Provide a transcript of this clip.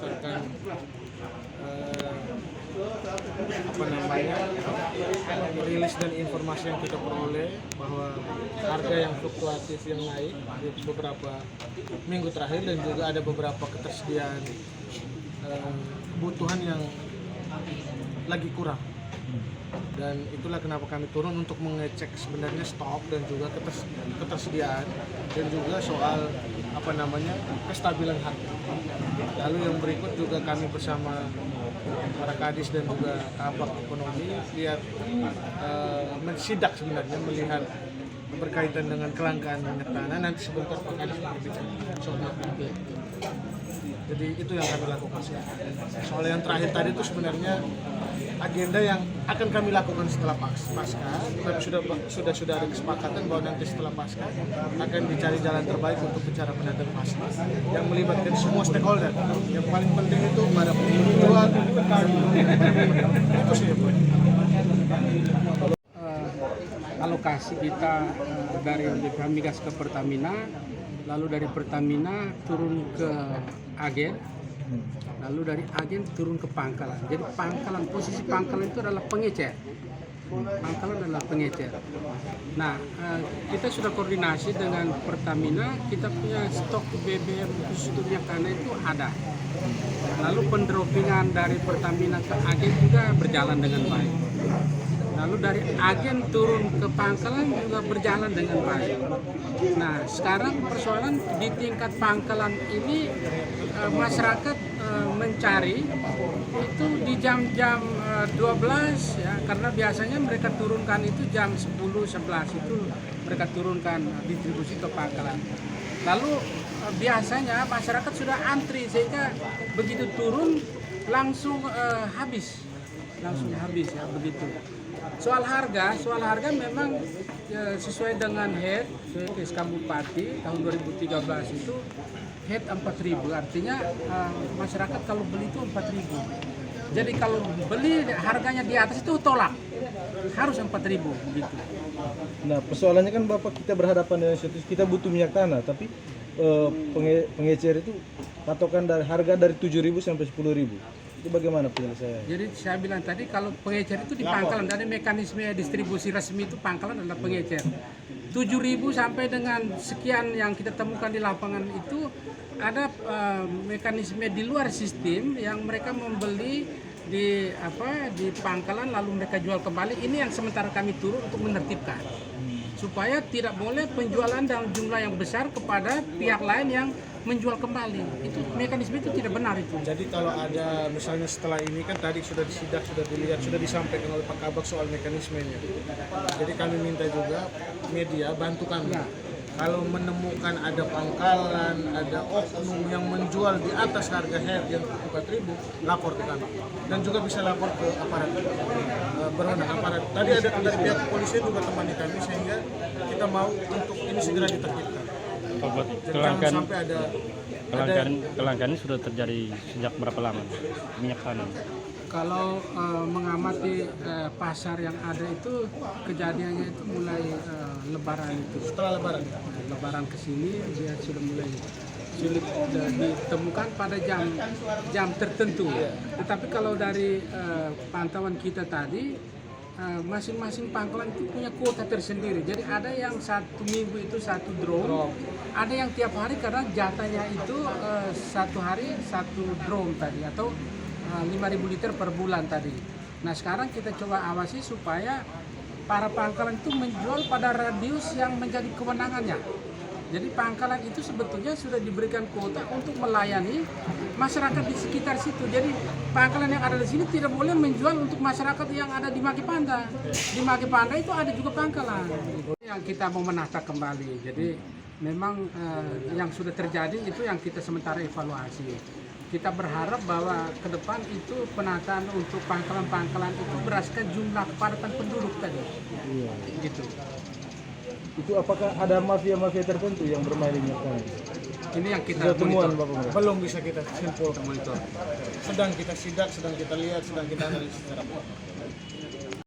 berdasarkan apa namanya rilis dan informasi yang kita peroleh bahwa harga yang fluktuatif yang naik di beberapa minggu terakhir dan juga ada beberapa ketersediaan kebutuhan yang lagi kurang. Dan itulah kenapa kami turun untuk mengecek sebenarnya stok dan juga ketersediaan dan juga soal apa namanya kestabilan harga. Lalu yang berikut juga kami bersama para kadis dan juga kabak ekonomi lihat mensidak sebenarnya melihat berkaitan dengan kelangkaan minyak tanah. Nanti sebentar Pak Kadis berbicara soal itu. Jadi itu yang kami lakukan. Soal yang terakhir tadi itu sebenarnya agenda yang akan kami lakukan setelah pasca. Tapi sudah ada kesepakatan bahwa nanti setelah pasca akan dicari jalan terbaik untuk bicara penanganan pasca yang melibatkan semua stakeholder. Yang paling penting itu para penjual, itu sih ya Pak. Alokasi kita dari BPH Migas ke Pertamina, lalu dari Pertamina turun ke agen, lalu dari agen turun ke pangkalan. Jadi pangkalan, posisi pangkalan itu adalah pengecer. Pangkalan adalah pengecer. Nah, kita sudah koordinasi dengan Pertamina, kita punya stok BBM khusus untuk minyak tanah itu ada. Lalu pendropingan dari Pertamina ke agen juga berjalan dengan baik. Lalu dari agen turun ke pangkalan juga berjalan dengan baik. Nah, sekarang persoalan di tingkat pangkalan ini masyarakat mencari itu di jam-jam 12 ya, karena biasanya mereka turunkan itu jam 10-11 itu mereka turunkan distribusi ke pangkalan. Lalu biasanya masyarakat sudah antri sehingga begitu turun langsung habis ya begitu. Soal harga memang sesuai dengan HED, SK Bupati tahun 2013 itu HED 4.000, artinya masyarakat kalau beli itu 4.000. Jadi kalau beli harganya di atas itu tolak, harus 4.000 gitu. Nah persoalannya kan Bapak, kita berhadapan dengan situasi kita butuh minyak tanah, tapi pengecer itu patokan dari harga dari 7.000 sampai 10.000. Itu bagaimana penyelesaiannya? Jadi saya bilang tadi kalau pengecer itu di pangkalan, dari mekanisme distribusi resmi itu pangkalan adalah pengecer. 7.000 sampai dengan sekian yang kita temukan di lapangan itu ada mekanisme di luar sistem yang mereka membeli di pangkalan lalu mereka jual kembali. Ini yang sementara kami turun untuk menertibkan supaya tidak boleh penjualan dalam jumlah yang besar kepada pihak lain yang menjual kembali. Itu mekanisme itu tidak benar itu. Jadi kalau ada misalnya setelah ini kan tadi sudah disidak, sudah dilihat, sudah disampaikan oleh Pak Kabak soal mekanismenya. Jadi kami minta juga media bantu kami. Ya. Kalau menemukan ada pangkalan, ada oknum yang menjual di atas harga HED yang 4.000, lapor ke kami. Dan juga bisa lapor ke aparat berwenang aparat. Tadi ada dari pihak kepolisian juga temani kami sehingga kita mau untuk ini segera ditertibkan. Kelangkaan sudah terjadi sejak berapa lama minyak tanah? Kalau mengamati pasar yang ada itu kejadiannya itu mulai Lebaran itu. Setelah Lebaran? Lebaran ke sini dia sudah mulai sulit ditemukan pada jam tertentu. Tetapi kalau dari pantauan kita tadi masing-masing pangkalan itu punya kuota tersendiri. Jadi ada yang satu minggu itu satu drum, ada yang tiap hari karena jatahnya itu satu hari satu drum tadi atau 5.000 liter per bulan tadi. Nah sekarang kita coba awasi supaya para pangkalan itu menjual pada radius yang menjadi kewenangannya. Jadi pangkalan itu sebetulnya sudah diberikan kuota untuk melayani masyarakat di sekitar situ. Jadi pangkalan yang ada di sini tidak boleh menjual untuk masyarakat yang ada di Maki Panda. Di Maki Panda itu ada juga pangkalan. Yang kita mau menata kembali. Jadi memang yang sudah terjadi itu yang kita sementara evaluasi. Kita berharap bahwa ke depan itu penataan untuk pangkalan-pangkalan itu berdasarkan jumlah kepadatan penduduk tadi. Iya. Gitu. Itu apakah ada mafia-mafia tertentu yang bermain di minyak tanah? Ini yang kita Sudah temuan Bapak? Belum bisa kita simpulkan monitor. Sedang kita sidak, sedang kita lihat, sedang kita analis secara